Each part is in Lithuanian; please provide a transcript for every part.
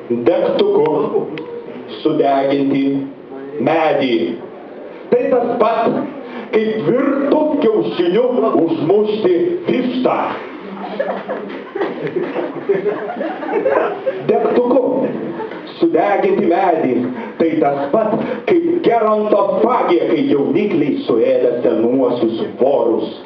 Degtuku sudeginti medį. Tai tas pat, kaip virtų kiaušiniu užmušti vištą. Degtuku sudeginti medį. Tai tas pat, kaip gerontofagija, kai jaunikliai suėda senuosius vorus.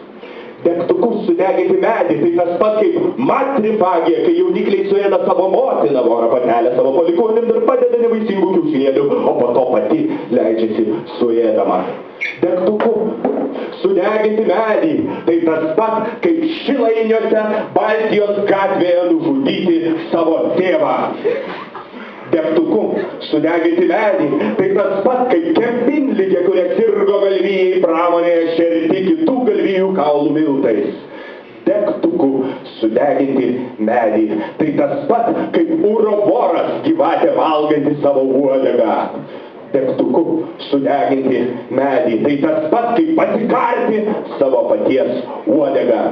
Degtuku sudeginti medį, tai tas pat kaip matrifagija, kai jaunikliai suėda savo motiną, vorą patelę savo palikuonim ir padeda nevaisingų kiaušinėlių, o po to pati leidžiasi suėdama. Degtuku sudeginti medį, tai tas pat kaip Šilainiuose Baltijos gatvėje nužudyti savo tėvą. Degtuku sudeginti medį, tai tas pat kaip kempinligė, kuria sirgo galvijai pramonėje šerti kitų galvijų kaulų miltais. Degtuku sudeginti medį, tai tas pat kaip uroboras gyvatė valganti savo uodegą. Degtuku sudeginti medį, tai tas pat kaip pasikarti savo paties uodegą.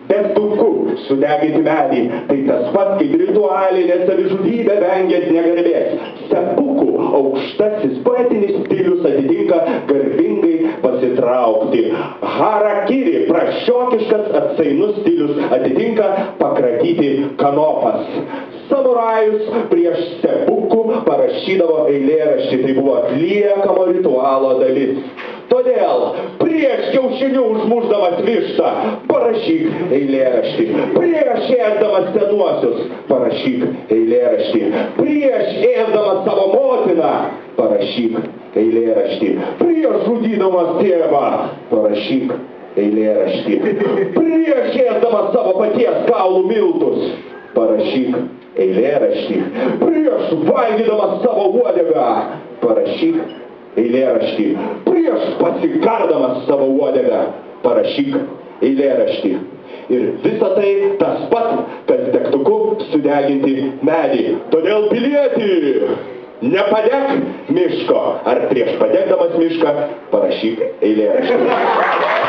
Degtuku sudeginti medį, tai tas pat kaip ritualinė savižudybė vengiant negarbės. Seppuku aukštasis poetinis stilius atitinka garbingai pasitraukti. Harakiri prašiokiškas atsainus stilius atitinka pakratyti kanopas. Samurajus prieš seppuku parašydavo eilėraštį, tai buvo atliekamo ritualo dalis. Todėl prieš kiaušinių užmušdamas vištą parašyk eilėraštį. Prieš ėsdamas senuosius parašyk eilėraštį. Prieš ėsdamas savo motiną parašyk eilėraštį. Prieš žudydamas tėvą parašyk eilėraštį. Prieš ėsdamas savo paties kaulų miltus parašyk eilėraštį. Prieš valgydamas savo uodegą parašyk eilėraštį. Prieš pasikardamas savo uodegą parašyk eilėraštį. Ir visa tai tas pat, kas degtuku sudeginti medį. Todėl pilieti, nepadek miško, ar prieš padegdamas mišką parašyk eilėraštį.